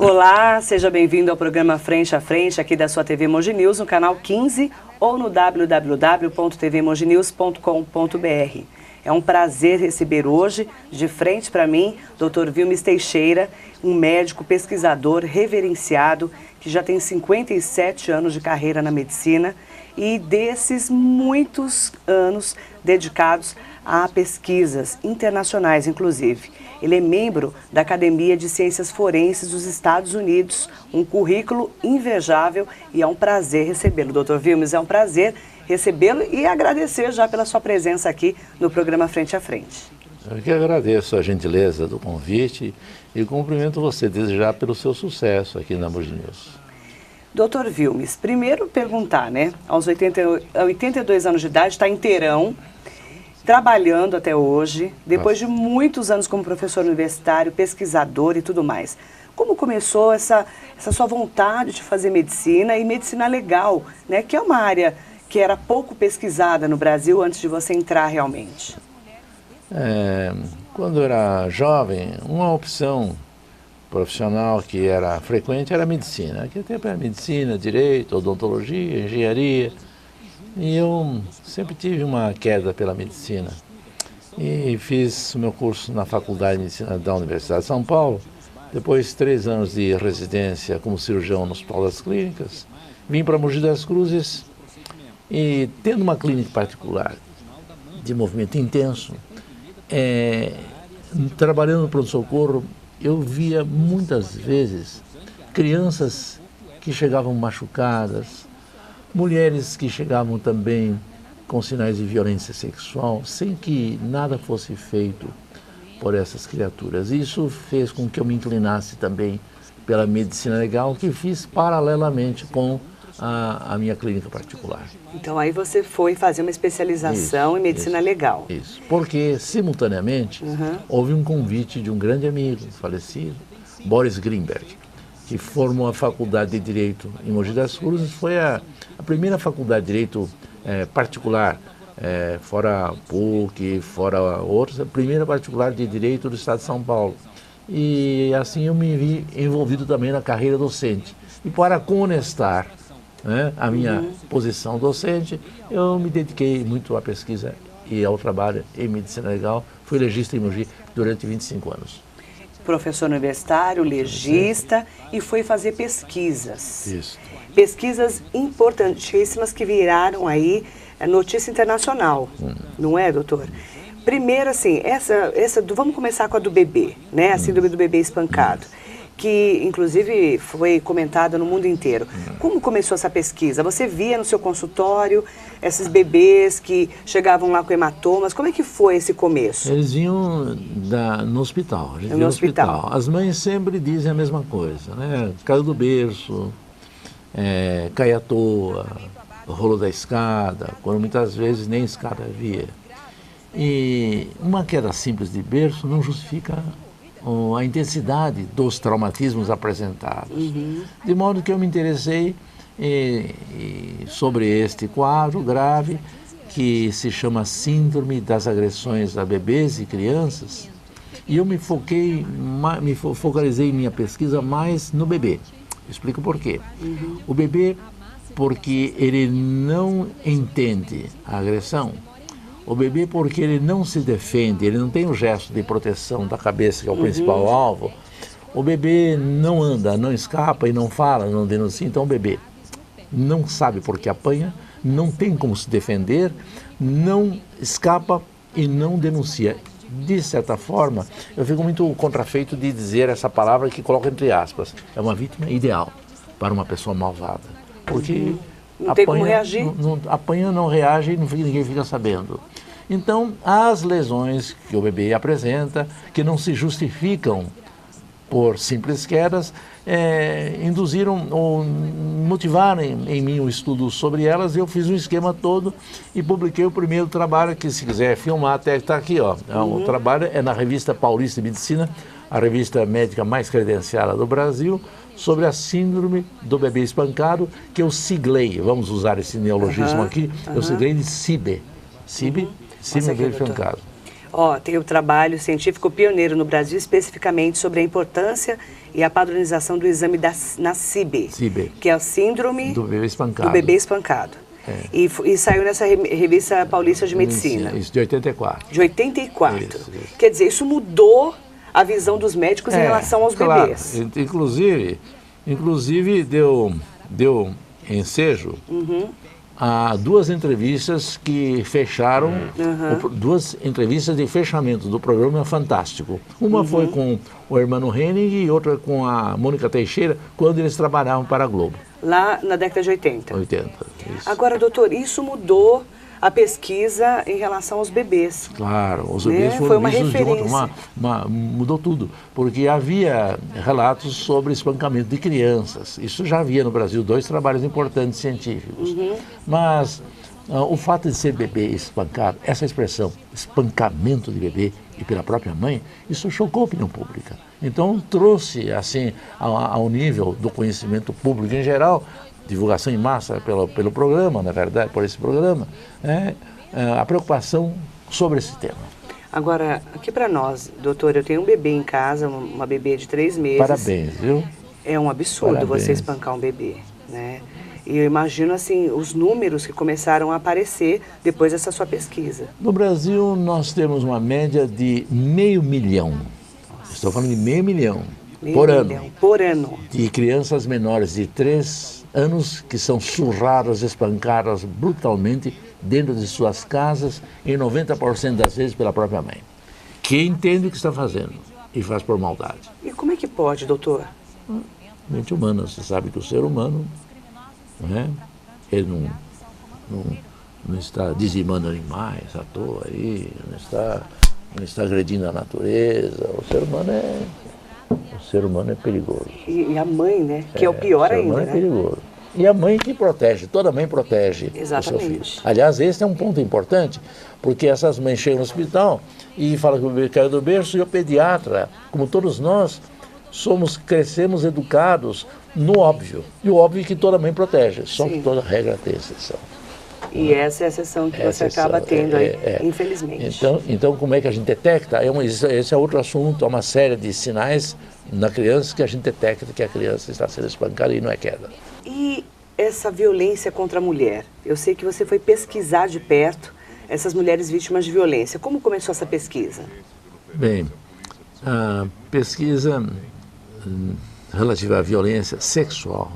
Olá, seja bem-vindo ao programa Frente a Frente aqui da sua TV Mogi News, no canal 15 ou no www.tvmoginews.com.br. É um prazer receber hoje, de frente para mim, Dr. Vilmes Teixeira, um médico pesquisador reverenciado que já tem 57 anos de carreira na medicina e desses muitos anos dedicados a pesquisas internacionais, inclusive. Ele é membro da Academia de Ciências Forenses dos Estados Unidos, um currículo invejável e é um prazer recebê-lo. Dr. Vilmes, é um prazer recebê-lo e agradecer já pela sua presença aqui no programa Frente a Frente. Eu que agradeço a gentileza do convite e cumprimento você desde já pelo seu sucesso aqui na Mogi News. Dr. Vilmes, primeiro perguntar, né? Aos 82 anos de idade, está inteirão, trabalhando até hoje, depois de muitos anos como professor universitário, pesquisador e tudo mais. Como começou essa sua vontade de fazer medicina e medicina legal, né? Que é uma área que era pouco pesquisada no Brasil antes de você entrar realmente. Quando eu era jovem, uma opção profissional que era frequente era a medicina. Naquele tempo era medicina, direito, odontologia, engenharia. E eu sempre tive uma queda pela medicina. E fiz o meu curso na Faculdade de Medicina da Universidade de São Paulo. Depois 3 anos de residência como cirurgião no Hospital das Clínicas. Vim para Mogi das Cruzes e, tendo uma clínica particular de movimento intenso, trabalhando no pronto-socorro, eu via muitas vezes crianças que chegavam machucadas, mulheres que chegavam também com sinais de violência sexual, sem que nada fosse feito por essas criaturas. Isso fez com que eu me inclinasse também pela medicina legal, que fiz paralelamente com a minha clínica particular. Então aí você foi fazer uma especialização em medicina legal. Isso, porque simultaneamente houve um convite de um grande amigo falecido, Boris Greenberg, que formou a Faculdade de Direito em Mogi das Cruzes. Foi a primeira faculdade de Direito particular, fora a PUC, fora outros, a primeira particular de Direito do Estado de São Paulo. E assim eu me vi envolvido também na carreira docente. E para conestar a minha posição docente, eu me dediquei muito à pesquisa e ao trabalho em medicina legal. Fui legista em Mogi durante 25 anos. Professor universitário, legista, e foi fazer pesquisas. Isso. Pesquisas importantíssimas que viraram aí notícia internacional, não é, doutor? Primeiro, assim, vamos começar com a do bebê, né? A síndrome do bebê espancado, que inclusive foi comentada no mundo inteiro. Como começou essa pesquisa? Você via no seu consultório esses bebês que chegavam lá com hematomas? Como é que foi esse começo? Eles vinham no hospital. No hospital. As mães sempre dizem a mesma coisa, né? Caiu do berço, cai à toa, rolou da escada, quando muitas vezes nem escada havia. E uma queda simples de berço não justifica a intensidade dos traumatismos apresentados. De modo que eu me interessei sobre este quadro grave, que se chama Síndrome das Agressões a Bebês e Crianças, e eu me focalizei em minha pesquisa mais no bebê. Explico por quê. O bebê, porque ele não entende a agressão. O bebê, porque ele não se defende, ele não tem o gesto de proteção da cabeça, que é o principal alvo. O bebê não anda, não escapa e não fala, não denuncia. Então o bebê não sabe por que apanha, não tem como se defender, não escapa e não denuncia. De certa forma, eu fico muito contrafeito de dizer essa palavra que coloco entre aspas. É uma vítima ideal para uma pessoa malvada. Porque não tem como reagir. Apanha, não reage e ninguém fica sabendo. Então, as lesões que o bebê apresenta, que não se justificam por simples quedas, induziram ou motivaram em mim um estudo sobre elas. Eu fiz um esquema todo e publiquei o primeiro trabalho, que se quiser filmar até está aqui. Ó. O trabalho é na Revista Paulista de Medicina, a revista médica mais credenciada do Brasil, sobre a síndrome do bebê espancado, que eu siglei, vamos usar esse neologismo aqui, eu siglei de CIBE. CIBE, síndrome do bebê espancado. Ó, tem o trabalho científico pioneiro no Brasil, especificamente sobre a importância e a padronização do exame na CIB, que é a Síndrome do Bebê Espancado. Do bebê espancado. É. E saiu nessa revista Paulista de Medicina. Isso, de 84. De 84. Isso. Quer dizer, isso mudou a visão dos médicos em relação aos bebês. Inclusive deu ensejo a duas entrevistas que fecharam, duas entrevistas de fechamento do programa Fantástico. Uma foi com o Hermano Henning e outra com a Mônica Teixeira, quando eles trabalhavam para a Globo. Lá na década de 80. 80, isso. Agora, doutor, isso mudou a pesquisa em relação aos bebês. Claro, os bebês foram vistos de outra, mudou tudo, porque havia relatos sobre espancamento de crianças. Isso já havia no Brasil, 2 trabalhos importantes científicos. Mas o fato de ser bebê espancado, essa expressão, espancamento de bebê e pela própria mãe, isso chocou a opinião pública. Então trouxe assim ao nível do conhecimento público em geral, divulgação em massa pelo programa, na verdade, por esse programa, a preocupação sobre esse tema. Agora, aqui para nós, doutor, eu tenho um bebê em casa, uma bebê de 3 meses. Parabéns, viu? É um absurdo você espancar um bebê, né? E eu imagino, assim, os números que começaram a aparecer depois dessa sua pesquisa. No Brasil, nós temos uma média de 500 mil. Estou falando de 500 mil por ano. De crianças menores de 3 anos que são surradas, espancadas brutalmente dentro de suas casas, em 90% das vezes pela própria mãe, que entende o que está fazendo e faz por maldade. E como é que pode, doutor? Mente humana, você sabe que o ser humano, ele não está dizimando animais à toa, aí, não está agredindo a natureza. O ser humano é perigoso. E a mãe, né? Que é o pior ainda, né? É perigoso. E a mãe que protege, toda mãe protege o seu filho. Aliás, esse é um ponto importante, porque essas mães chegam no hospital e falam que o bebê caiu do berço e o pediatra, como todos nós, crescemos educados no óbvio. E o óbvio é que toda mãe protege, só que toda regra tem exceção. E essa é a exceção que você acaba tendo aí, infelizmente. Então, como é que a gente detecta? Esse é outro assunto, há uma série de sinais na criança que a gente detecta que a criança está sendo espancada e não é queda. E essa violência contra a mulher? Eu sei que você foi pesquisar de perto essas mulheres vítimas de violência. Como começou essa pesquisa? Bem, a pesquisa relativa à violência sexual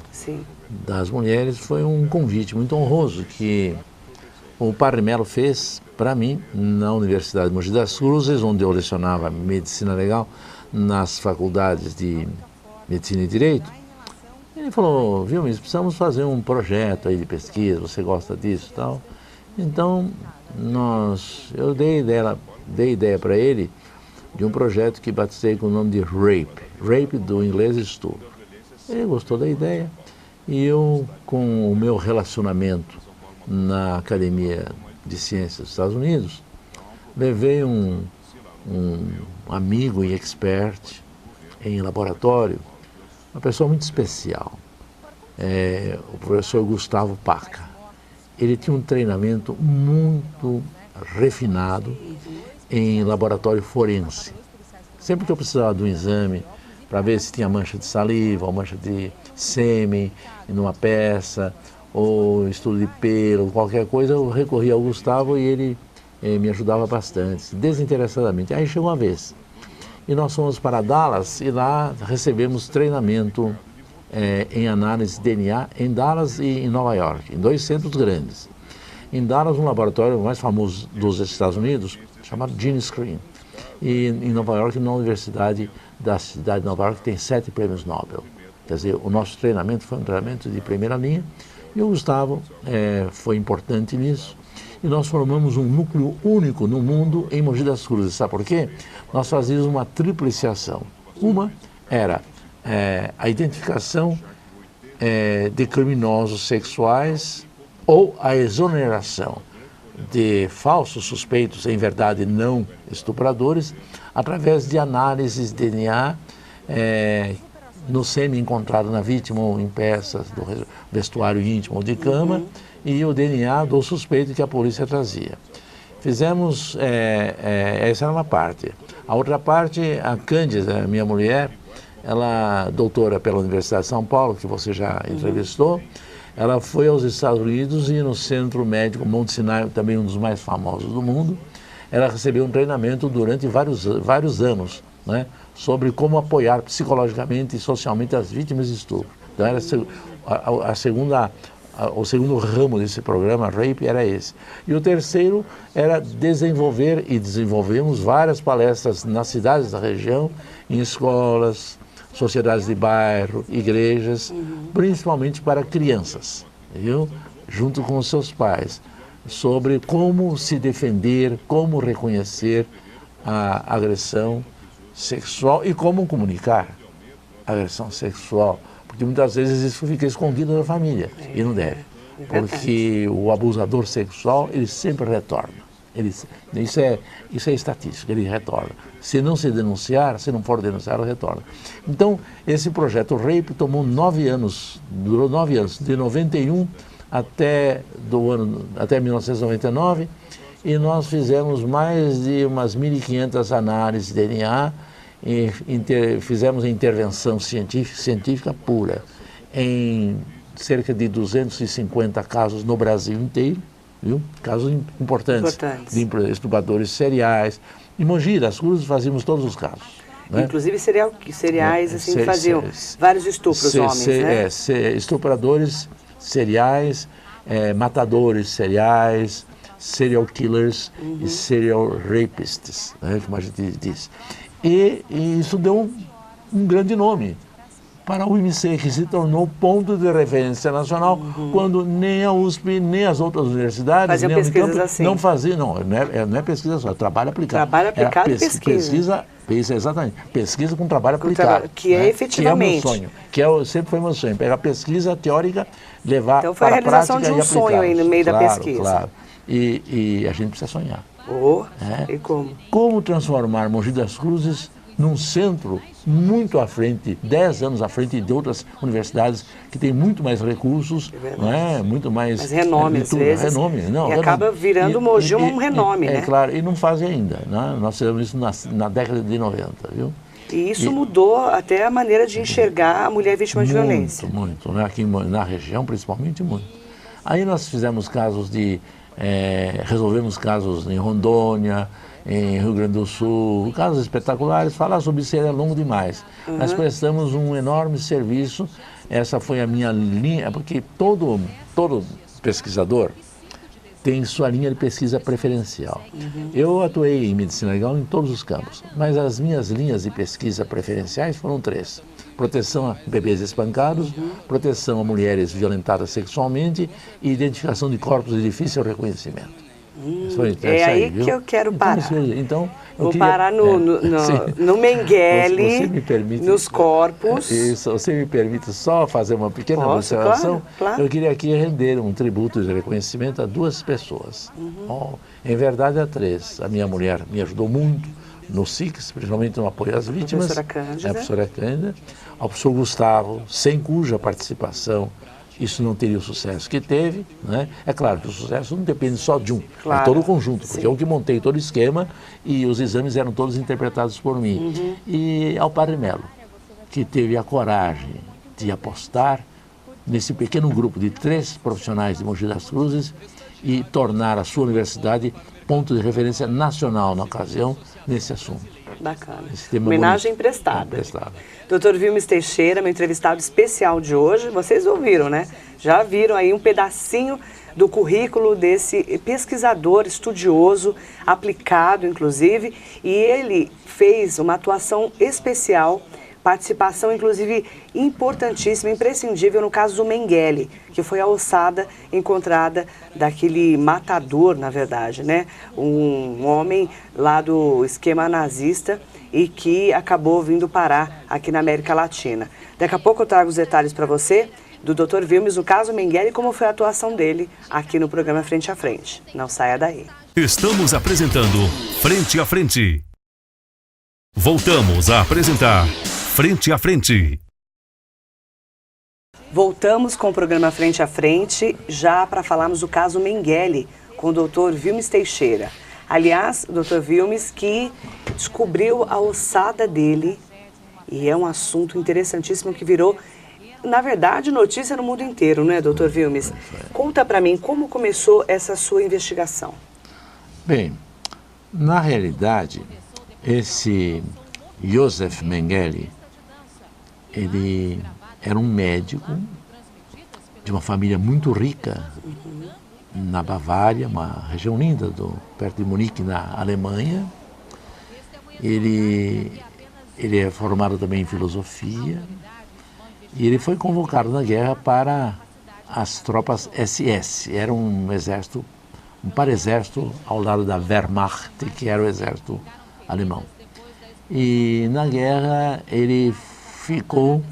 das mulheres foi um convite muito honroso que o Padre Melo fez para mim na Universidade de Mogi das Cruzes, onde eu lecionava Medicina Legal nas faculdades de Medicina e Direito. Ele falou, viu, mas precisamos fazer um projeto aí de pesquisa, você gosta disso e tal. Então, eu dei ideia para ele de um projeto que batizei com o nome de Rape do inglês estupro. Ele gostou da ideia e eu, com o meu relacionamento na Academia de Ciências dos Estados Unidos, levei um amigo e expert em laboratório, uma pessoa muito especial, o professor Gustavo Paca. Ele tinha um treinamento muito refinado em laboratório forense. Sempre que eu precisava de um exame para ver se tinha mancha de saliva ou mancha de sêmen numa peça, ou estudo de pelo, qualquer coisa, eu recorria ao Gustavo e ele me ajudava bastante, desinteressadamente. Aí chegou uma vez, e nós fomos para Dallas e lá recebemos treinamento em análise de DNA em Dallas e em Nova York, em 2 centros grandes. Em Dallas, um laboratório mais famoso dos Estados Unidos, chamado Gene Screen. E em Nova York, na Universidade da cidade de Nova York, tem 7 prêmios Nobel. Quer dizer, o nosso treinamento foi um treinamento de primeira linha e o Gustavo foi importante nisso. E nós formamos um núcleo único no mundo em Mogi das Cruzes. Sabe por quê? Nós fazíamos uma tripliciação. Uma era a identificação de criminosos sexuais ou a exoneração de falsos suspeitos, em verdade não estupradores, através de análises de DNA no sêmen encontrado na vítima ou em peças do vestuário íntimo ou de cama, e o DNA do suspeito que a polícia trazia. Fizemos, essa era uma parte. A outra parte, a Cândida, minha mulher, ela doutora pela Universidade de São Paulo, que você já entrevistou, ela foi aos Estados Unidos e no Centro Médico Monte Sinai, também um dos mais famosos do mundo, ela recebeu um treinamento durante vários anos, né, sobre como apoiar psicologicamente e socialmente as vítimas de estupro. Então era o segundo ramo desse programa, RAPE, era esse. E o terceiro era desenvolver, e desenvolvemos várias palestras nas cidades da região, em escolas, sociedades de bairro, igrejas, principalmente para crianças, viu? Junto com os seus pais, sobre como se defender, como reconhecer a agressão sexual e como comunicar a agressão sexual. Porque muitas vezes isso fica escondido da família, e não deve. Porque o abusador sexual, ele sempre retorna. Isso é estatística, ele retorna. Se não se denunciar, se não for denunciar, ele retorna. Então, esse projeto RAPE tomou 9 anos, durou 9 anos, de 91 até 1999, e nós fizemos mais de umas 1.500 análises de DNA, fizemos a intervenção científica pura em cerca de 250 casos no Brasil inteiro, viu? Casos importantes. De estupradores seriais. Em Mogi das Cruzes fazíamos todos os casos. Né? Inclusive seriais assim, faziam vários estupros, homens, né? Estupradores seriais, matadores seriais, serial killers e serial rapists, né, como a gente diz. E isso deu um grande nome para o IMC, que se tornou ponto de referência nacional, quando nem a USP, nem as outras universidades, nem a Unicamp assim. Não faziam, não é pesquisa só, é trabalho aplicado. Trabalho aplicado e pesquisa. Exatamente, pesquisa com trabalho aplicado. Que é efetivamente. Que é o meu sonho, sempre foi meu sonho, pegar pesquisa teórica, levar para a prática e aplicar. Então foi a realização de um sonho aí no meio da pesquisa. Claro, e a gente precisa sonhar. E como? Como transformar Mogi das Cruzes num centro muito à frente, 10 anos à frente de outras universidades que têm muito mais recursos, não é? Muito mais... Mas renome, às vezes. Renome. Acaba virando Mogi um renome, né? É claro, e não fazem ainda. Né? Nós fizemos isso na década de 90, viu? E isso mudou até a maneira de enxergar a mulher vítima de violência. Muito, né? Aqui na região, principalmente, muito. Aí nós fizemos casos resolvemos casos em Rondônia, em Rio Grande do Sul, casos espetaculares. Falar sobre isso é longo demais. Nós prestamos um enorme serviço. Essa foi a minha linha, porque todo pesquisador tem sua linha de pesquisa preferencial. Eu atuei em medicina legal em todos os campos, mas as minhas linhas de pesquisa preferenciais foram 3. Proteção a bebês espancados, proteção a mulheres violentadas sexualmente e identificação de corpos de difícil reconhecimento. É aí que eu quero parar. Então, Vou parar no Mengele, nos corpos. Isso, você me permite só fazer uma pequena observação? Claro. Eu queria aqui render um tributo de reconhecimento a 2 pessoas. Em verdade, a 3. A minha mulher me ajudou muito no SICS, principalmente no apoio às vítimas. A professora Cândida. Ao professor Gustavo, sem cuja participação isso não teria o sucesso que teve, né? É claro que o sucesso não depende só de um, é todo o conjunto, porque eu que montei todo o esquema e os exames eram todos interpretados por mim. E ao Padre Melo, que teve a coragem de apostar nesse pequeno grupo de 3 profissionais de Mogi das Cruzes e tornar a sua universidade ponto de referência nacional na ocasião nesse assunto. Bacana. Homenagem prestada. Dr. Vilmes Teixeira, meu entrevistado especial de hoje, vocês ouviram, né? Já viram aí um pedacinho do currículo desse pesquisador estudioso, aplicado inclusive, e ele fez uma atuação especial, participação inclusive importantíssima, imprescindível no caso do Mengele, que foi a ossada encontrada daquele matador, na verdade, né? Um homem lá do esquema nazista e que acabou vindo parar aqui na América Latina. Daqui a pouco eu trago os detalhes para você do Dr. Vilmes, no caso Mengele, e como foi a atuação dele aqui no programa Frente a Frente. Não saia daí. Estamos apresentando Frente a Frente. Voltamos a apresentar Frente a Frente. Voltamos com o programa Frente a Frente, já para falarmos do caso Mengele, com o Dr. Vilmes Teixeira. Aliás, Dr. Wilmes, que descobriu a ossada dele, e é um assunto interessantíssimo que virou, na verdade, notícia no mundo inteiro, né, Dr. Wilmes? Conta para mim como começou essa sua investigação. Bem, na realidade, esse Josef Mengele, ele era um médico de uma família muito rica na Bavária, uma região linda, perto de Munique, na Alemanha. Ele é formado também em filosofia e ele foi convocado na guerra para as tropas SS. Era um exército, um para-exército ao lado da Wehrmacht, que era o exército alemão. E na guerra ele ficou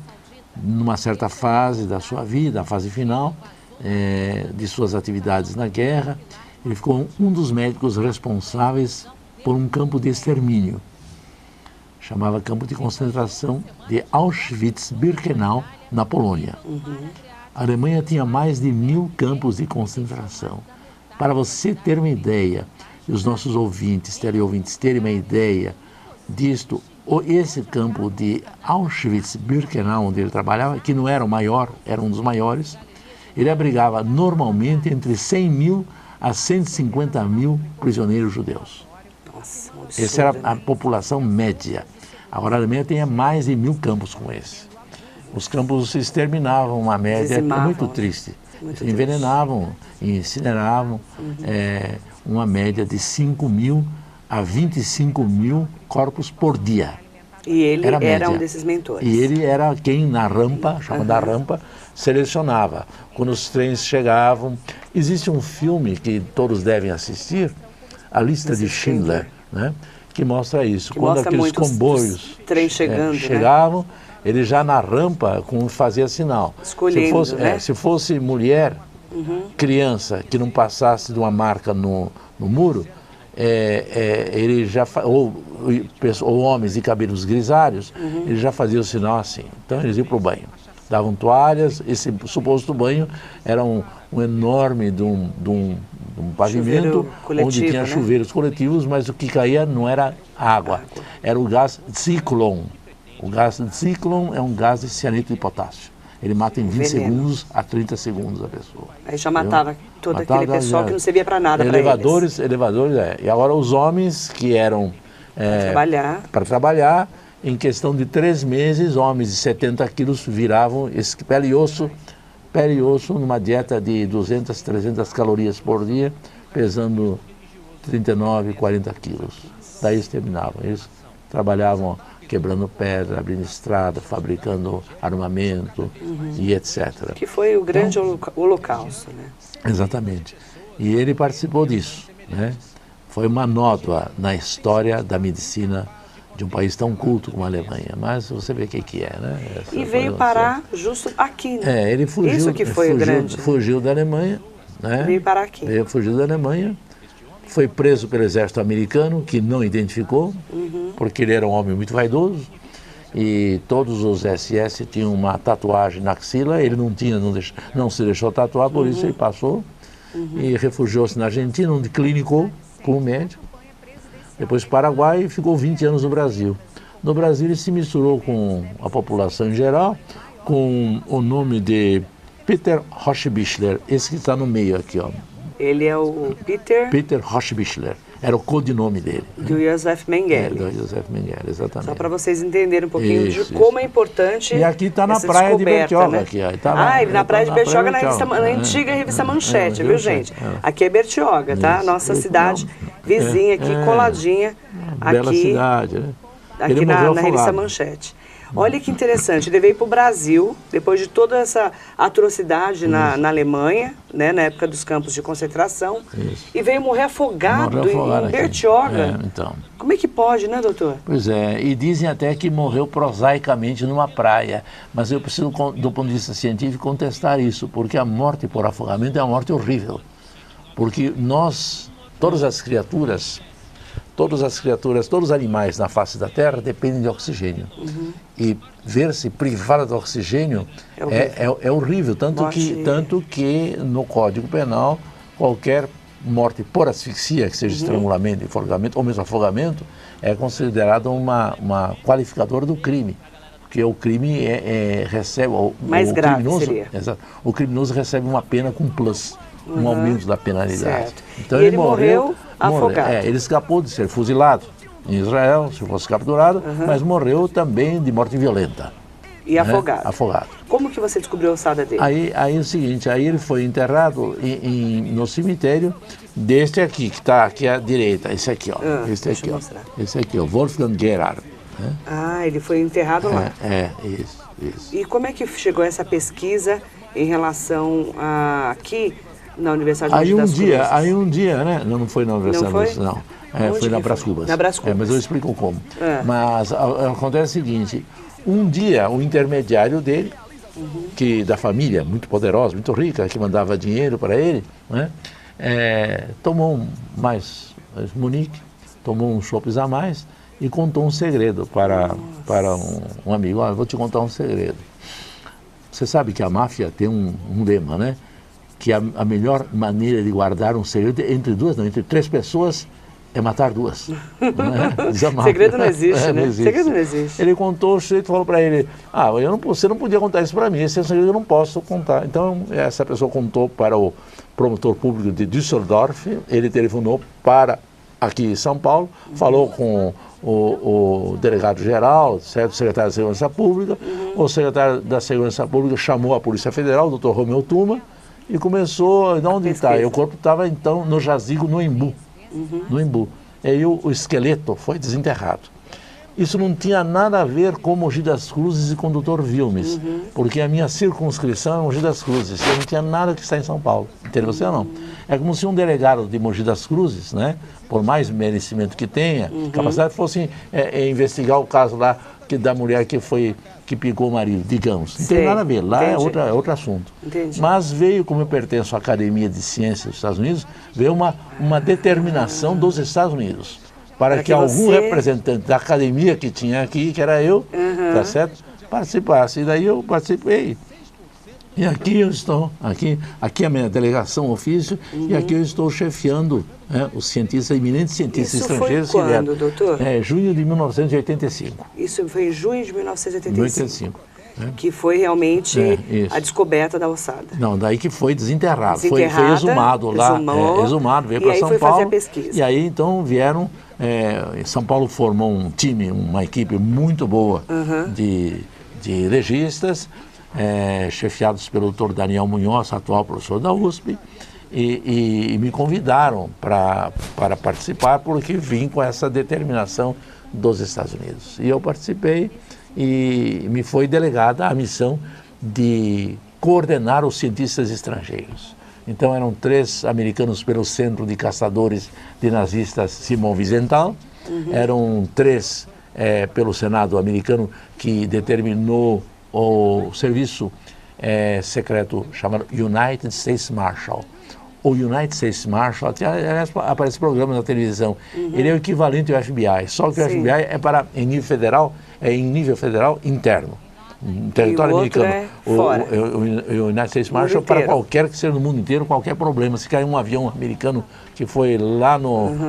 numa certa fase da sua vida, a fase final de suas atividades na guerra. Ele ficou um dos médicos responsáveis por um campo de extermínio. Chamava campo de concentração de Auschwitz-Birkenau, na Polônia. A Alemanha tinha mais de 1000 campos de concentração. Para você ter uma ideia, e os nossos ouvintes, teleouvintes, terem uma ideia disto, esse campo de Auschwitz-Birkenau, onde ele trabalhava, que não era o maior, era um dos maiores, ele abrigava normalmente entre 100 mil a 150 mil prisioneiros judeus. Nossa, um absurdo, Essa era a né? população média. Agora a Alemanha tem mais de 1000 campos com esse. Os campos se exterminavam, uma média Dizimavam, muito triste. muito Envenenavam, incineravam, uma média de 5 mil a 25 mil corpos por dia. E ele Era a era média. um desses mentores. E ele era quem na rampa, chamada rampa, selecionava. Quando os trens chegavam, existe um filme que todos devem assistir, A Lista de Schindler, né? Que mostra isso. Que Quando mostra aqueles muito os comboios trens chegando, né? chegavam, ele já na rampa fazia sinal. Escolhendo, né? Se fosse mulher, criança, que não passasse de uma marca no muro, ele já ou homens de cabelos grisalhos, ele já fazia o sinal assim. Então eles iam para o banho, davam toalhas. Esse suposto banho era um enorme de um pavimento onde tinha, né, chuveiros coletivos, mas o que caía não era água, era o gás Zyklon. O gás Zyklon é um gás de cianeto de potássio. Ele mata em 20 segundos a 30 segundos a pessoa. Aí já matava todo aquele pessoal que não servia para nada para eles. Elevadores, E agora os homens que eram para trabalhar, em questão de 3 meses, homens de 70 quilos viravam pele e osso numa dieta de 200, 300 calorias por dia, pesando 39, 40 quilos. Daí eles terminavam. Eles trabalhavam quebrando pedra, abrindo estrada, fabricando armamento e etc. Que foi o grande holocausto, né? Exatamente. E ele participou disso, né? Foi uma nódoa na história da medicina de um país tão culto como a Alemanha. Mas você vê o que é, né? E veio parar justo aqui, né? Ele fugiu. Isso que foi o grande. Fugiu da Alemanha, né? Veio parar aqui. Fugiu da Alemanha. Foi preso pelo exército americano, que não identificou, porque ele era um homem muito vaidoso, e todos os SS tinham uma tatuagem na axila, ele não tinha, não se deixou tatuar, por isso ele passou, e refugiou-se na Argentina, onde clinicou como médico, depois Paraguai, e ficou 20 anos no Brasil. No Brasil ele se misturou com a população em geral, com o nome de Peter Hochbichler, esse que está no meio aqui, ó. Ele é o Peter Hochbichler, era o codinome dele. Do Josef Mengele. Do Josef Mengele, exatamente. Só para vocês entenderem um pouquinho Isso, de como é importante. E aqui está na praia de Bertioga. Né? Aqui, ó, ele na praia de Bertioga, na antiga revista Manchete, viu, gente? Aqui é Bertioga, tá? Nossa cidade vizinha aqui, coladinha. Bela aqui, cidade, né? Aqui na revista Manchete. Olha que interessante, ele veio para o Brasil, depois de toda essa atrocidade na Alemanha, né, na época dos campos de concentração, e veio morrer afogado em Bertioga. Então. Como é que pode, né, doutor? Pois é, e dizem até que morreu prosaicamente numa praia, mas eu preciso, do ponto de vista científico, contestar isso, porque a morte por afogamento é uma morte horrível, porque todas as criaturas, todos os animais na face da Terra dependem de oxigênio. E ver-se privado de oxigênio é horrível. Tanto que no Código Penal, qualquer morte por asfixia, que seja estrangulamento, enforcamento ou mesmo afogamento, é considerado uma qualificadora do crime. Porque o crime recebe... Mais grave seria. Exato, o criminoso recebe uma pena com plus, um aumento da penalidade. Certo. Então e ele morreu afogado. Ele escapou de ser fuzilado em Israel, se fosse capturado, mas morreu também de morte violenta. E afogado. Afogado. Como que você descobriu a ossada dele? Aí é o seguinte, aí ele foi enterrado no cemitério deste aqui, que está aqui à direita, esse aqui, ó. Esse aqui, ó, Wolfgang Gerhard. Né? Ah, ele foi enterrado lá. Isso. E como é que chegou essa pesquisa em relação a aqui na Universidade de Mogi das Cruzes? Aí um dia, né? Não foi na Universidade das Cruzes, não. Foi na Brás Cubas. Na Brás Cubas. Mas eu explico como. Mas acontece o seguinte, um dia o intermediário dele, da família, muito poderosa, muito rica, que mandava dinheiro para ele, né? Tomou Munique, tomou uns chopes a mais e contou um segredo para um amigo. Eu vou te contar um segredo. Você sabe que a máfia tem um lema, né? Que a melhor maneira de guardar um segredo entre 3 pessoas é matar 2. Né? Segredo não existe, né? Não existe. Segredo não existe. Ele contou, o sujeito falou para ele, você não podia contar isso para mim, esse é um segredo que eu não posso contar. Então, essa pessoa contou para o promotor público de Düsseldorf, ele telefonou para aqui em São Paulo, falou com o delegado-geral, certo? O secretário da Segurança Pública, o secretário da Segurança Pública chamou a Polícia Federal, o Dr. Romeu Tuma, e começou, de onde está? O corpo estava então no jazigo no Embu. No Embu. E aí o esqueleto foi desenterrado. Isso não tinha nada a ver com Mogi das Cruzes e com o Dr. Vilmes, porque a minha circunscrição é Mogi das Cruzes, eu não tinha nada que está em São Paulo, entendeu você ou não? É como se um delegado de Mogi das Cruzes, né, por mais merecimento que tenha, capacidade, fosse investigar o caso lá da mulher que picou o marido, digamos. Não tem nada a ver, lá é outro assunto. Entendi. Mas veio, como eu pertenço à Academia de Ciências dos Estados Unidos, veio uma determinação dos Estados Unidos para que algum representante da academia que tinha aqui, que era eu, tá certo? Participasse. E daí eu participei. E aqui eu estou, aqui é a minha delegação ofício, e aqui eu estou chefiando os cientistas, eminentes cientistas estrangeiros. Isso foi quando, doutor? Junho de 1985. Isso foi em junho de 1985. 85. Que foi realmente a descoberta da ossada. Não, daí que foi desenterrado. Foi exumado lá, exumado, veio para São Paulo. Fazer a pesquisa. E aí então vieram, São Paulo formou um time, uma equipe muito boa de legistas, chefiados pelo Dr. Daniel Munhoz, atual professor da USP, e me convidaram para participar, porque vim com essa determinação dos Estados Unidos. E eu participei e me foi delegada a missão de coordenar os cientistas estrangeiros. Então eram 3 americanos pelo Centro de Caçadores de Nazistas Simon Wiesenthal, eram 3 pelo Senado americano que determinou o serviço secreto chamado United States Marshal. O United States Marshal, aparece programa na televisão, ele é o equivalente ao FBI, só que o FBI é em nível federal interno, em território americano. O United States Marshal para qualquer que seja no mundo inteiro, qualquer problema. Se cair um avião americano que foi lá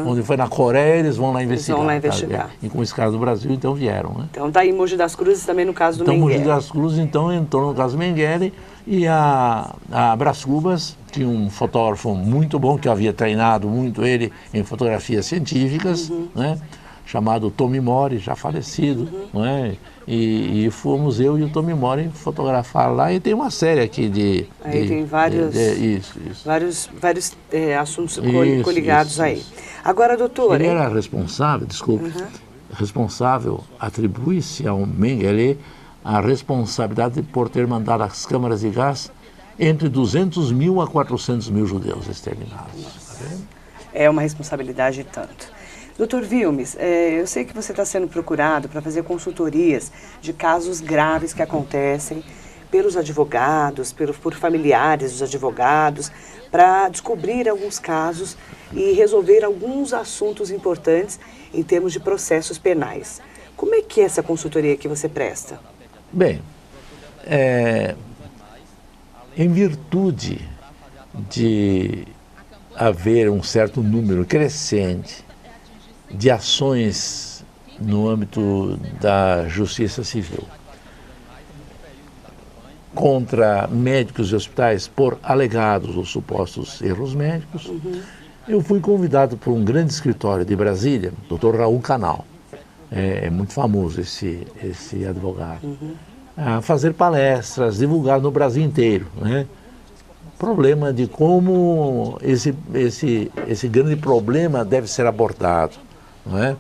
onde foi na Coreia, eles vão lá investigar. E com esse caso do Brasil, então vieram. Né? Então está aí Mogi das Cruzes também no caso do Mengele. Mogi das Cruzes então entrou no caso do Mengele, e a Brás Cubas tinha um fotógrafo muito bom, que eu havia treinado muito ele em fotografias científicas, né? Chamado Tommy Mori, já falecido, né? E fomos eu e o Tommy Mori fotografar lá, e tem uma série aqui tem vários assuntos coligados aí. Agora, doutor... Ele era responsável, responsável, atribui-se ao Mengele a responsabilidade por ter mandado as câmaras de gás entre 200 mil a 400 mil judeus exterminados. É uma responsabilidade tanto. Doutor Vilmes, eu sei que você está sendo procurado para fazer consultorias de casos graves que acontecem pelos advogados, por familiares dos advogados, para descobrir alguns casos e resolver alguns assuntos importantes em termos de processos penais. Como é que é essa consultoria que você presta? Bem, em virtude de haver um certo número crescente de ações no âmbito da justiça civil contra médicos e hospitais por alegados ou supostos erros médicos, eu fui convidado por um grande escritório de Brasília, Dr. Raul Canal, é muito famoso esse advogado, a fazer palestras, divulgar no Brasil inteiro, né? Problema de como esse grande problema deve ser abordado, não é?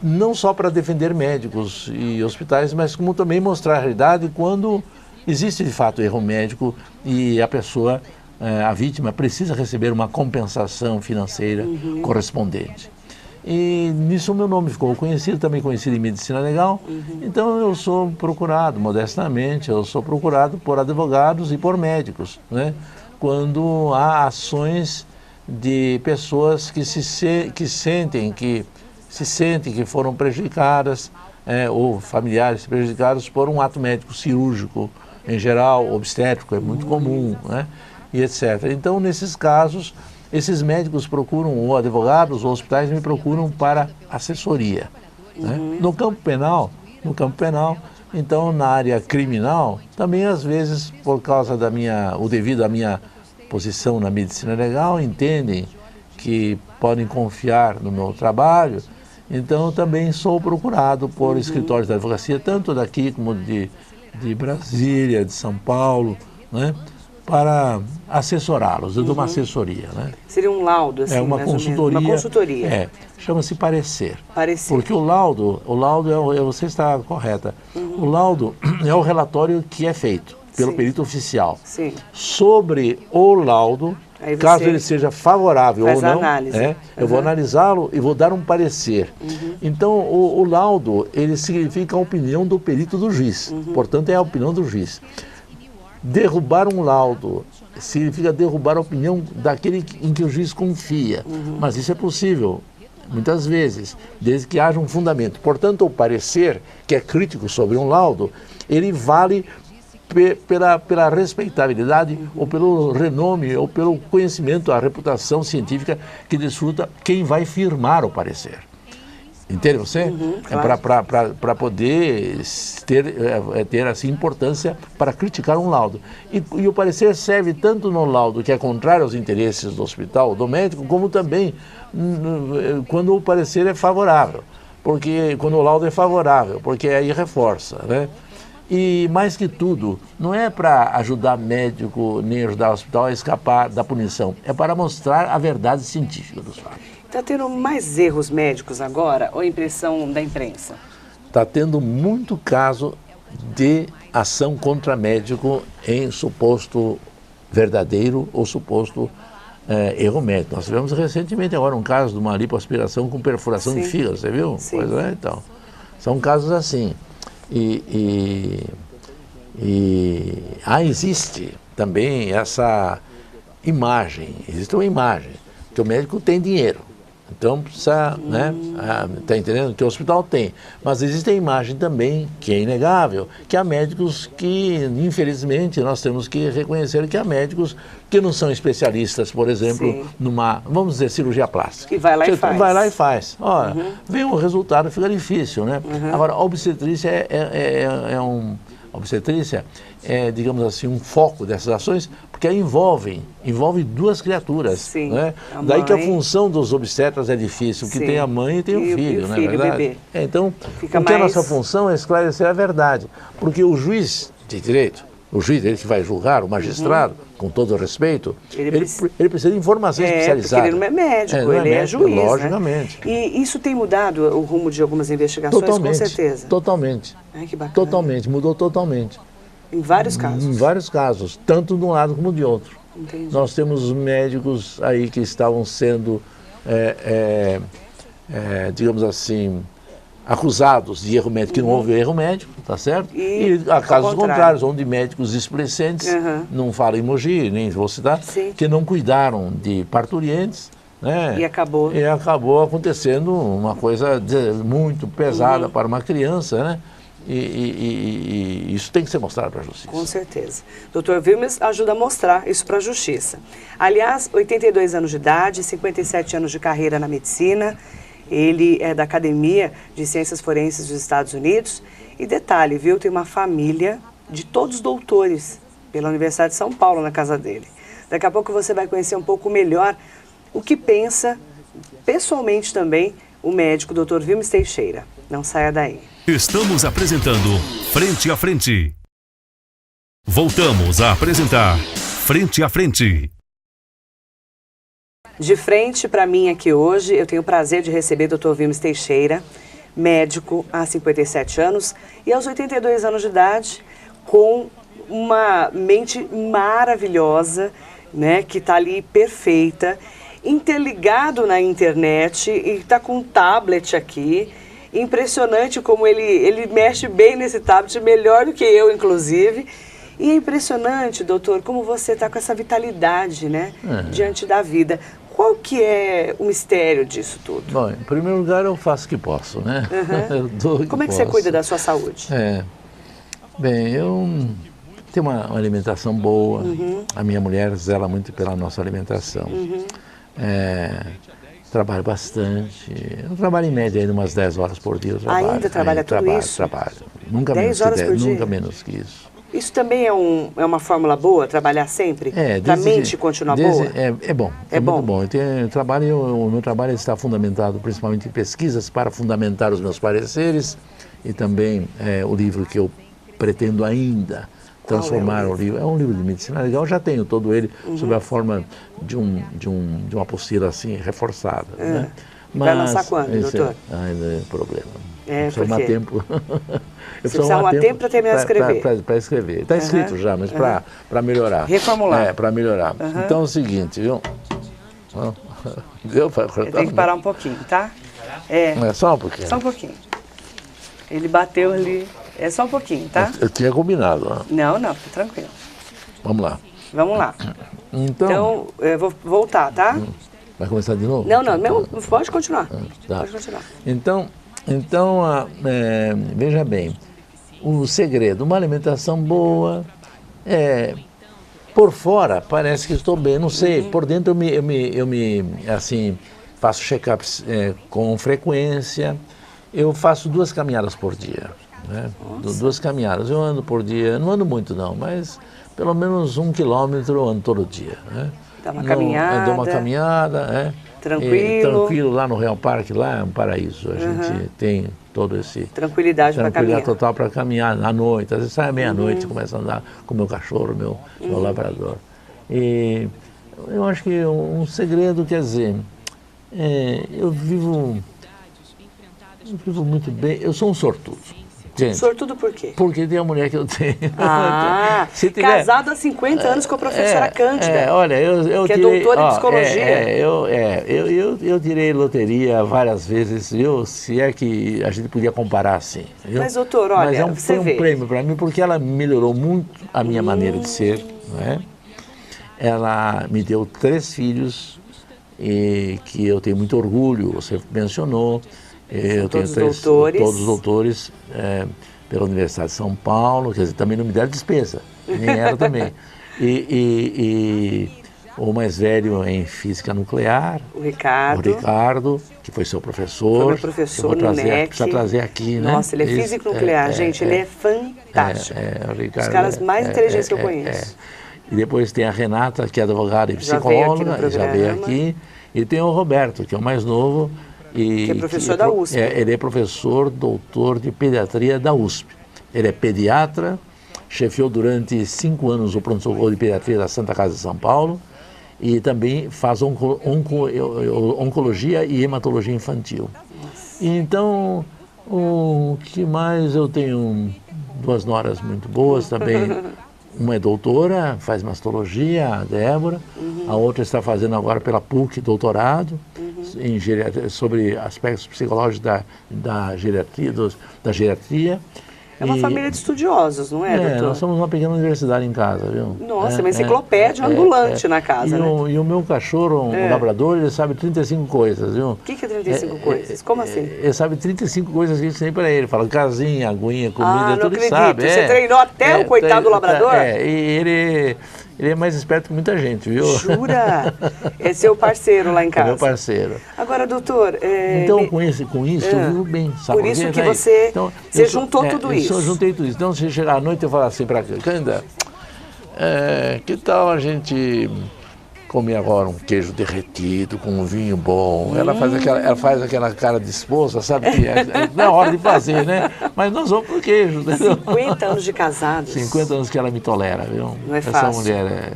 Não só para defender médicos e hospitais, mas como também mostrar a realidade quando existe de fato erro médico e a pessoa, a vítima, precisa receber uma compensação financeira correspondente. E nisso o meu nome ficou conhecido, também conhecido em medicina legal. Então eu sou procurado, modestamente, eu sou procurado por advogados e por médicos, né? Quando há ações de pessoas que sentem que foram prejudicadas, ou familiares prejudicados por um ato médico cirúrgico, em geral, obstétrico, é muito comum, né? E etc. Então, nesses casos, esses médicos procuram, ou advogados, ou hospitais me procuram para assessoria, né? No campo penal, então na área criminal, também às vezes, por causa devido à minha posição na medicina legal, entendem que podem confiar no meu trabalho, então eu também sou procurado por escritórios da advocacia, tanto daqui como de Brasília, de São Paulo, né? Para assessorá-los, eu dou uma assessoria, né? Seria um laudo, assim, uma mais consultoria. Uma consultoria. Chama-se parecer. Parecer. Porque o laudo você está correta, o laudo é o relatório que é feito pelo perito oficial. Sim. Sobre o laudo, caso ele seja favorável ou não, eu vou analisá-lo e vou dar um parecer. Então, o laudo, ele significa a opinião do perito do juiz, portanto é a opinião do juiz. Derrubar um laudo significa derrubar a opinião daquele em que o juiz confia, mas isso é possível, muitas vezes, desde que haja um fundamento. Portanto, o parecer, que é crítico sobre um laudo, ele vale pela respeitabilidade, ou pelo renome, ou pelo conhecimento, a reputação científica que desfruta quem vai firmar o parecer. Entende você? Claro. Para poder ter assim, importância para criticar um laudo. E o parecer serve tanto no laudo que é contrário aos interesses do hospital, do médico, como também quando o parecer é favorável. Porque quando o laudo é favorável, porque aí reforça, né? E mais que tudo, não é para ajudar médico nem ajudar o hospital a escapar da punição, é para mostrar a verdade científica dos fatos. Está tendo mais erros médicos agora ou impressão da imprensa? Está tendo muito caso de ação contra médico em suposto verdadeiro ou suposto erro médico. Nós tivemos recentemente agora um caso de uma lipoaspiração com perfuração de fígado, você viu? Sim. Pois é, então. São casos assim. Existe também essa imagem, existe uma imagem, que o médico tem dinheiro. Então precisa, né? Está entendendo? Que o hospital tem. Mas existe a imagem também, que é inegável, que há médicos que, infelizmente, nós temos que reconhecer que há médicos que não são especialistas, por exemplo, numa, vamos dizer, cirurgia plástica. Que vai lá e faz. Vai lá e faz. Olha, vem o resultado, fica difícil, né? Agora, a obstetrícia obstetrícia é, digamos assim, um foco dessas ações, porque envolve duas criaturas. Né? Daí que a função dos obstetras é difícil, porque tem a mãe e tem o filho, não é verdade? O bebê. Então, a nossa função é esclarecer a verdade, porque o juiz de direito, o juiz, ele que vai julgar, o magistrado, com todo o respeito, ele precisa de informação especializada. Porque ele não é médico, ele é juiz, logicamente. Né? E isso tem mudado o rumo de algumas investigações, totalmente, com certeza? Totalmente. Ai, que bacana. Totalmente, mudou totalmente. Em vários casos? Em vários casos, tanto de um lado como de outro. Entendi. Nós temos médicos aí que estavam sendo, digamos assim, acusados de erro médico, que não houve erro médico, tá certo? E há casos contrários, onde médicos displicentes, não falo em Mogi, nem vou citar, que não cuidaram de parturientes, né? E acabou acontecendo uma coisa muito pesada para uma criança, né? E isso tem que ser mostrado para a justiça. Com certeza. Dr. Vilmes ajuda a mostrar isso para a justiça. Aliás, 82 anos de idade, 57 anos de carreira na medicina. Ele é da Academia de Ciências Forenses dos Estados Unidos. E detalhe, viu, tem uma família de todos doutores pela Universidade de São Paulo na casa dele. Daqui a pouco você vai conhecer um pouco melhor o que pensa, pessoalmente também, o médico Dr. Vilmes Teixeira. Não saia daí. Estamos apresentando Frente a Frente. Voltamos a apresentar Frente a Frente. De frente para mim aqui hoje, eu tenho o prazer de receber Dr. Vilmes Teixeira, médico há 57 anos e aos 82 anos de idade, com uma mente maravilhosa, né, que está ali perfeita, interligado na internet e está com um tablet aqui. Impressionante como ele mexe bem nesse tablet, melhor do que eu, inclusive. E é impressionante, doutor, como você está com essa vitalidade, né, diante da vida. Qual que é o mistério disso tudo? Bom, em primeiro lugar, eu faço o que posso, né? Eu dou o que Como é que posso. você cuida da sua saúde? Bem, eu tenho uma alimentação boa. A minha mulher zela muito pela nossa alimentação. Trabalho bastante. Eu trabalho em média aí umas 10 horas por dia. Eu trabalho. Ainda trabalha tudo isso? Trabalho. Nunca 10 menos horas que 10, por dia? nunca menos que isso. Isso também é uma fórmula boa, trabalhar sempre? Para a mente continuar boa? É bom, É bom? muito bom. O meu trabalho está fundamentado principalmente em pesquisas para fundamentar os meus pareceres e também o livro que eu pretendo ainda transformar o livro. É um livro de medicina legal, eu já tenho todo ele sob a forma de uma apostila assim reforçada. Né? Mas, vai lançar quando, doutor? Ainda é problema. Por arrumar quê? tempo. Você precisa arrumar tempo para terminar de escrever. Para escrever. Está escrito já, mas para melhorar. Reformular. Para melhorar. Então é o seguinte, viu? Deu para cortar? Tem que parar um pouquinho, tá? Só um pouquinho. Só um pouquinho. Ele bateu ali. É só um pouquinho, tá? Eu tinha combinado. Ó. Não, fica tranquilo. Vamos lá. Vamos lá. Então eu vou voltar, tá? Vai começar de novo? Não, pode continuar. Tá. Pode continuar. Então veja bem, o segredo, uma alimentação boa, por fora parece que estou bem, não sei, por dentro eu me assim, faço check-ups com frequência, eu faço 2 caminhadas por dia, né? 2 caminhadas, eu ando por dia, não ando muito não, mas pelo menos 1 quilômetro eu ando todo dia, né? Dá uma caminhada. Eu dou uma caminhada, tranquilo, lá no Real Park, lá é um paraíso. A gente tem todo esse... Tranquilidade para caminhar. Total para caminhar à noite. Às vezes sai à meia-noite, começa a andar com o meu cachorro, meu labrador. E eu acho que um segredo, quer dizer, eu vivo muito bem, eu sou um sortudo. Gente, sortudo por quê? Porque tem a mulher que eu tenho. Casado há 50 anos com a professora Cândida. Olha, eu que tirei, é doutora em psicologia. Eu tirei loteria várias vezes, se é que a gente podia comparar assim. Viu? Mas, doutor, olha, Mas foi um prêmio para mim, porque ela melhorou muito a minha maneira de ser. Não é? Ela me deu 3 filhos, e que eu tenho muito orgulho, você mencionou. Eu tenho todos doutores pela Universidade de São Paulo, quer dizer, também não me deram despesa, nem era também. E o mais velho em física nuclear, o Ricardo, que foi seu professor. Foi meu professor no NEC. Precisa trazer aqui, né? Nossa, ele é físico nuclear, gente, ele é fantástico. O Ricardo, os caras mais inteligentes que eu conheço. E depois tem a Renata, que é advogada e psicóloga, já veio aqui. E tem o Roberto, que é o mais novo. Que é professor da USP. Ele é professor, doutor de pediatria da USP. Ele é pediatra, chefiou durante 5 anos o pronto-socorro de pediatria da Santa Casa de São Paulo e também faz oncologia e hematologia infantil. Então, o que mais? Eu tenho 2 noras muito boas também. Uma é doutora, faz mastologia, a Débora. A outra está fazendo agora pela PUC doutorado sobre aspectos psicológicos da geriatria. É uma família de estudiosos, não é, doutor? Nós somos uma pequena universidade em casa, viu? Nossa, uma enciclopédia ambulante na casa, né? E o meu cachorro, um labrador, ele sabe 35 coisas, viu? O que é 35 coisas? Como assim? Ele sabe 35 coisas que a gente tem para ele. Fala casinha, aguinha, comida, tudo ele sabe. Você treinou até o coitado do labrador? E ele é mais esperto que muita gente, viu? Jura? É seu parceiro lá em casa? É meu parceiro. Agora, doutor... Então, com isso eu vivo bem, sabe? Por isso que você juntou tudo isso. Eu juntei tudo isso. Então, se chegar à noite, eu falo assim para a Cândida, que tal a gente comer agora um queijo derretido com um vinho bom? Ela faz aquela cara de esposa, sabe? Que não é hora de fazer, né? Mas nós vamos pro queijo, entendeu? 50 anos de casados. 50 anos que ela me tolera, viu? Não é fácil. Essa mulher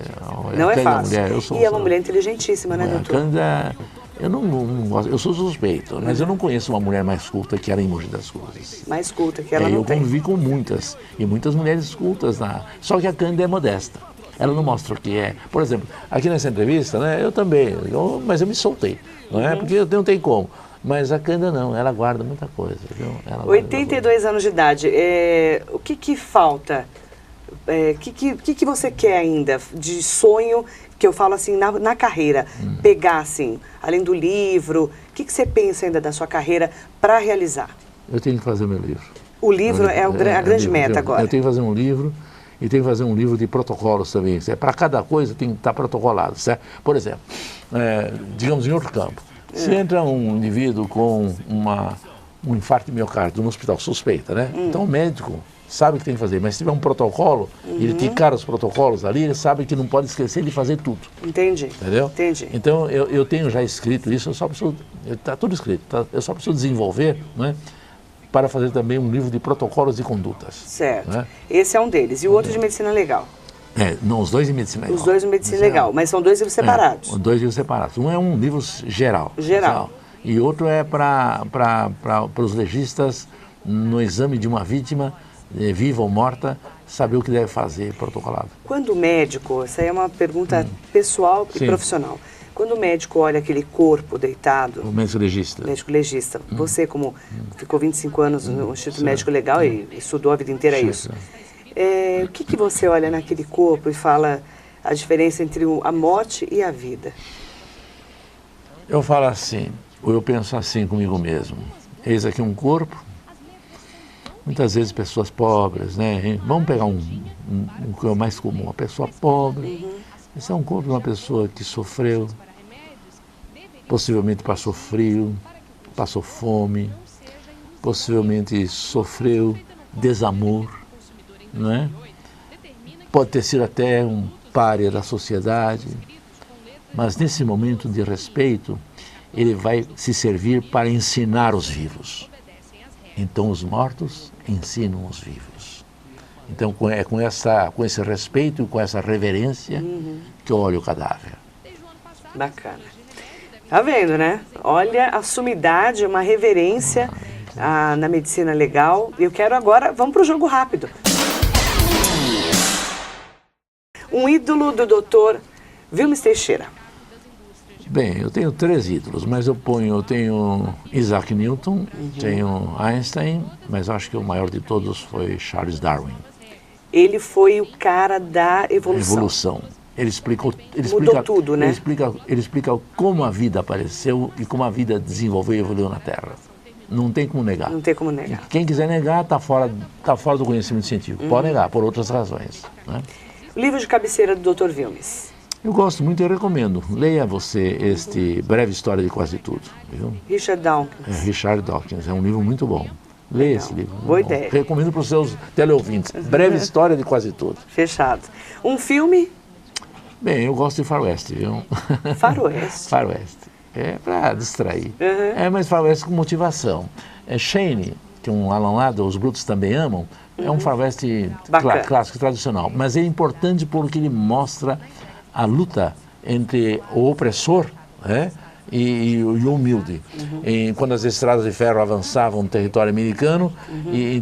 não é fácil. Mulher, e é uma mulher inteligentíssima, né, doutor? A Cândida, eu não gosto, eu sou suspeito, mas eu não conheço uma mulher mais culta que ela em Mogi das Cruzes. Mais culta que ela não tem. Eu convivi com muitas, e muitas mulheres cultas, só que a Cândida é modesta. Ela não mostra o que é. Por exemplo, aqui nessa entrevista, né, eu também, mas eu me soltei, não é? Porque não tem como. Mas a Cândida não, ela guarda muita coisa, viu? 82 anos de idade, o que falta? O que você quer ainda de sonho, que eu falo assim, na carreira, pegar assim, além do livro, o que você pensa ainda da sua carreira para realizar? Eu tenho que fazer meu livro. O livro é a grande meta agora? Eu tenho que fazer um livro e tenho que fazer um livro de protocolos também. Para cada coisa tem que estar protocolado, certo? Por exemplo, digamos em outro campo, se entra um indivíduo com um infarto de miocárdio no hospital suspeita, né? Então o médico sabe o que tem que fazer, mas se tiver um protocolo, ele ticar os protocolos ali, ele sabe que não pode esquecer de fazer tudo. Entendi. Entendeu? Entendi. Então eu tenho já escrito isso, está tudo escrito, eu só preciso desenvolver, né, para fazer também um livro de protocolos e condutas. Certo. Né? Esse é um deles. E o outro de medicina legal? Não, os dois de medicina legal. Os dois de medicina legal, mas são dois livros separados. Dois livros separados. Um é um livro geral. E outro é para os legistas, no exame de uma vítima, viva ou morta, saber o que deve fazer, protocolado. Quando o médico, essa é uma pergunta pessoal e profissional, quando o médico olha aquele corpo deitado... O médico legista. Médico legista. Você, como ficou 25 anos no Instituto Médico Legal e estudou a vida inteira isso, o que você olha naquele corpo e fala a diferença entre a morte e a vida? Eu falo assim, ou eu penso assim comigo mesmo. Eis aqui um corpo, muitas vezes pessoas pobres, né? Vamos pegar um que é o mais comum, uma pessoa pobre. Esse é um corpo de uma pessoa que sofreu, possivelmente passou frio, passou fome, possivelmente sofreu desamor, não é? Pode ter sido até um pária da sociedade, mas nesse momento de respeito, ele vai se servir para ensinar os vivos. Então os mortos ensinam os vivos. Então com esse respeito e com essa reverência que eu olho o cadáver. Bacana. Tá vendo, né? Olha a sumidade, uma reverência na medicina legal. Eu quero agora, vamos para o jogo rápido. Um ídolo do doutor Vilmes Teixeira. Bem, eu tenho 3 ídolos, mas eu tenho Isaac Newton, tenho Einstein, mas acho que o maior de todos foi Charles Darwin. Ele foi o cara da evolução. Ele explica tudo, né? Ele explica como a vida apareceu e como a vida desenvolveu e evoluiu na Terra. Não tem como negar. Não tem como negar. Quem quiser negar está fora do conhecimento científico. Pode negar, por outras razões. Né? O livro de cabeceira do Dr. Vilmes. Eu gosto muito e recomendo. Leia você este Breve História de Quase Tudo. Viu? Richard Dawkins. Richard Dawkins. É um livro muito bom. Leia esse livro. Boa ideia. Recomendo para os seus teleouvintes. Breve História de Quase Tudo. Fechado. Um filme? Bem, eu gosto de faroeste, viu? Faroeste? Faroeste. É para distrair. Mas faroeste com motivação. Shane, que é um Alan Ladd, Os Brutos Também Amam, é um faroeste clássico, tradicional. Mas é importante porque ele mostra a luta entre o opressor, né, e o humilde. Quando as estradas de ferro avançavam no território americano,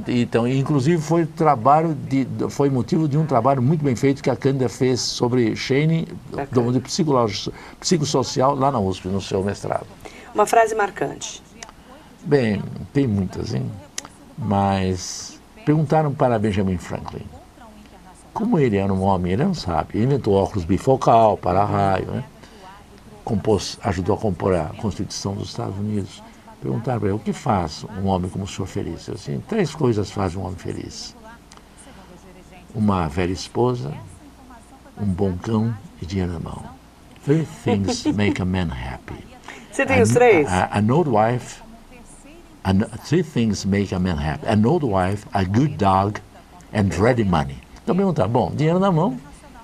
então, inclusive foi motivo de um trabalho muito bem feito que a Cândida fez sobre Shane, de psicossocial, lá na USP, no seu mestrado. Uma frase marcante. Bem, tem muitas, hein? Mas Perguntaram para Benjamin Franklin como ele era um homem. Ele era um sábio, ele inventou óculos bifocal, para-raio, né? Ajudou a compor a Constituição dos Estados Unidos. Perguntaram para ele, o que faz um homem como o senhor feliz? Eu disse, 3 coisas fazem um homem feliz. Uma velha esposa, um bom cão e dinheiro na mão. 3 things make a man happy. Você tem os 3? An old wife, 3 things make a man happy. An old wife, a good dog and ready money. Então perguntaram, bom, dinheiro na mão,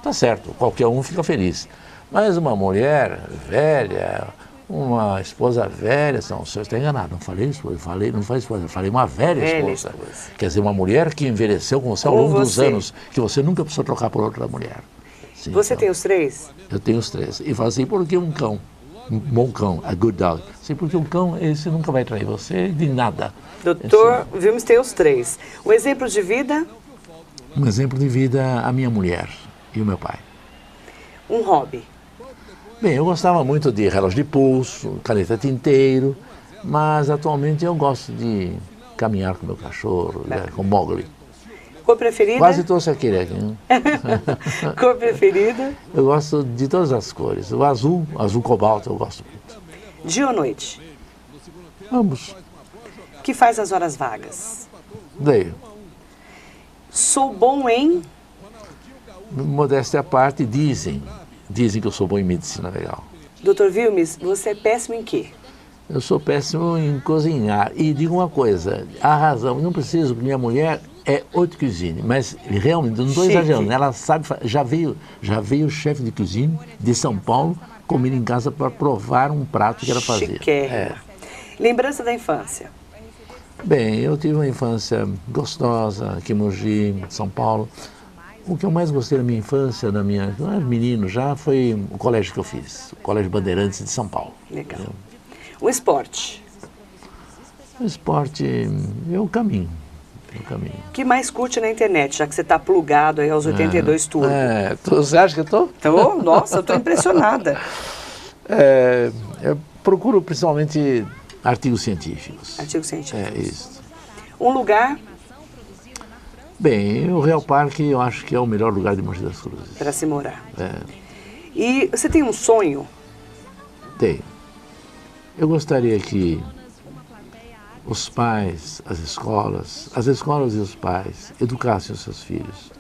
tá certo, qualquer um fica feliz. Mas uma mulher velha, uma esposa velha, não, o senhor está enganado, não falei esposa, não falei esposa, eu falei uma velha esposa. Quer dizer, uma mulher que envelheceu com você ao longo dos anos, que você nunca precisou trocar por outra mulher. Sim, você então, tem os 3? Eu tenho os 3. E falo assim, por que um cão? Um bom cão, a good dog. Sim, porque um cão, esse nunca vai trair você de nada. Doutor Wilmes tem os 3. Um exemplo de vida? Um exemplo de vida, a minha mulher e o meu pai. Um hobby? Bem, eu gostava muito de relógio de pulso, caneta tinteiro, mas atualmente eu gosto de caminhar com meu cachorro, com o Mowgli. Cor preferida? Quase trouxe aquele aqui. Cor preferida? Eu gosto de todas as cores. O azul cobalto eu gosto muito. Dia ou noite? Ambos. O que faz nas horas vagas? Leio. Sou bom em? Modéstia à parte, dizem que eu sou bom em medicina legal. Doutor Wilmes, você é péssimo em quê? Eu sou péssimo em cozinhar. E digo uma coisa, a razão, não preciso, minha mulher é haute cuisine, mas realmente, não estou exagerando, ela sabe, já veio o chefe de cozinha de São Paulo comer em casa para provar um prato que ela fazia. Lembrança da infância? Bem, eu tive uma infância gostosa aqui em Mogi, São Paulo. O que eu mais gostei da minha infância, quando eu era menino já, foi o colégio que eu fiz, o Colégio Bandeirantes de São Paulo. Legal. O esporte? O esporte, eu caminho. O que mais curte na internet, já que você está plugado aí aos 82 turbo? Você acha que eu estou? Tô? Nossa, eu estou impressionada. Eu procuro principalmente artigos científicos. Artigos científicos. É isso. Um lugar? Bem, o Real Parque eu acho que é o melhor lugar de Mogi das Cruzes. Para se morar. E você tem um sonho? Tenho. Eu gostaria que os pais, as escolas e os pais educassem os seus filhos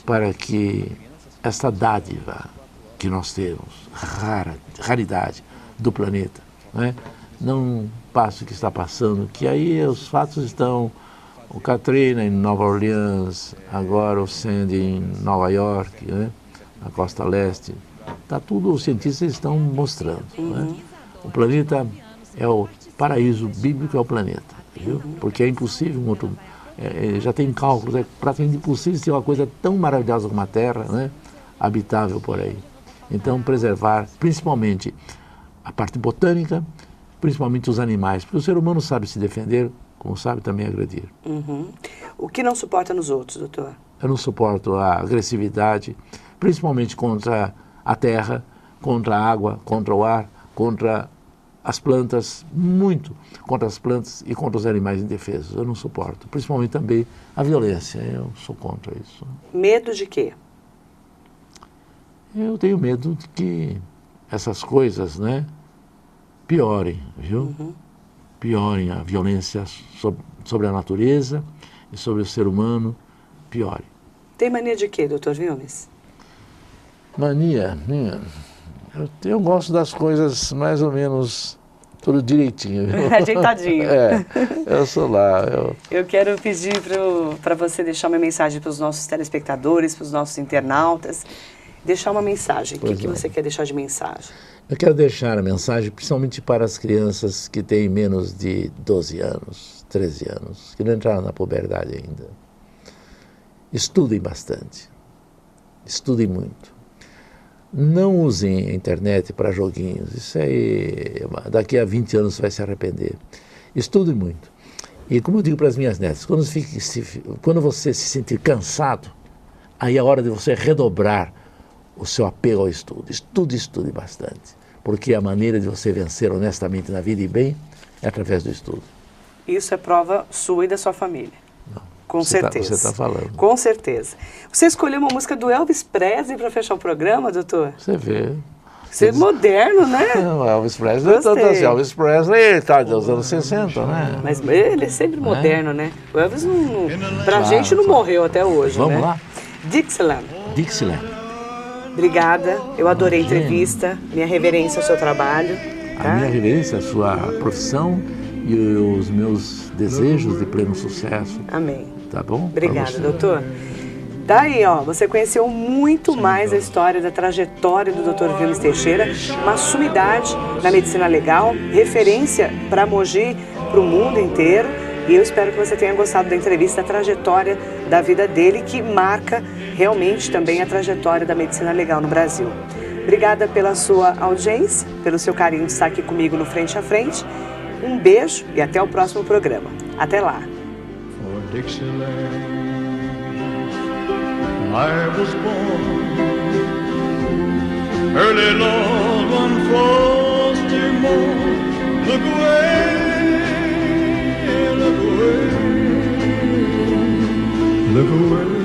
para que esta dádiva que nós temos, raridade do planeta, né, não passe o que está passando, que aí os fatos estão, o Katrina em Nova Orleans, agora o Sandy em Nova York, né, na costa leste, tá tudo, os cientistas estão mostrando, né? O planeta é o paraíso bíblico, é o planeta, viu? Porque é impossível, já tem cálculos, é praticamente impossível ter uma coisa tão maravilhosa como a Terra, né, habitável por aí. Então, preservar principalmente a parte botânica, principalmente os animais, porque o ser humano sabe se defender, como sabe também agredir. O que não suporta nos outros, doutor? Eu não suporto a agressividade, principalmente contra a terra, contra a água, contra o ar, contra as plantas, muito contra as plantas e contra os animais indefesos. Eu não suporto, principalmente também a violência, eu sou contra isso. Medo de quê? Eu tenho medo de que essas coisas, né, piorem, viu? Piorem, a violência sobre a natureza e sobre o ser humano, piore. Tem mania de quê, doutor Wilmes? Mania minha? Eu gosto das coisas mais ou menos tudo direitinho. Viu? Ajeitadinho. Eu sou lá. Eu quero pedir para você deixar uma mensagem para os nossos telespectadores, para os nossos internautas. Deixar uma mensagem. O que você quer deixar de mensagem? Eu quero deixar a mensagem principalmente para as crianças que têm menos de 12 anos, 13 anos, que não entraram na puberdade ainda. Estudem bastante. Estudem muito. Não usem a internet para joguinhos. Isso aí, daqui a 20 anos você vai se arrepender. Estude muito. E como eu digo para as minhas netas, quando você se sentir cansado, aí é a hora de você redobrar o seu apego ao estudo. Estude bastante. Porque a maneira de você vencer honestamente na vida e bem é através do estudo. Isso é prova sua e da sua família? Não. Com certeza. Você está falando. Com certeza. Você escolheu uma música do Elvis Presley para fechar o programa, doutor? Você vê. Você é moderno, né? O Elvis Presley, tanto assim, Elvis Presley tá dos anos 60, né? Mas ele é sempre moderno, né? O Elvis, pra gente, não morreu até hoje, Vamos né? lá? Dixieland. Dixieland. Obrigada, eu adorei a entrevista, minha reverência ao seu trabalho. Tá? A minha reverência, a sua profissão e os meus desejos de pleno sucesso. Amém. Tá bom? Obrigada, doutor. Daí, ó, você conheceu muito mais a história da trajetória do Dr. Vilmes Teixeira, uma sumidade na medicina legal, referência para Mogi, para o mundo inteiro. E eu espero que você tenha gostado da entrevista, a trajetória da vida dele, que marca realmente também a trajetória da medicina legal no Brasil. Obrigada pela sua audiência, pelo seu carinho de estar aqui comigo no Frente a Frente. Um beijo e até o próximo programa. Até lá. I was born early Lord one frosty morn. Look away, look away, look away.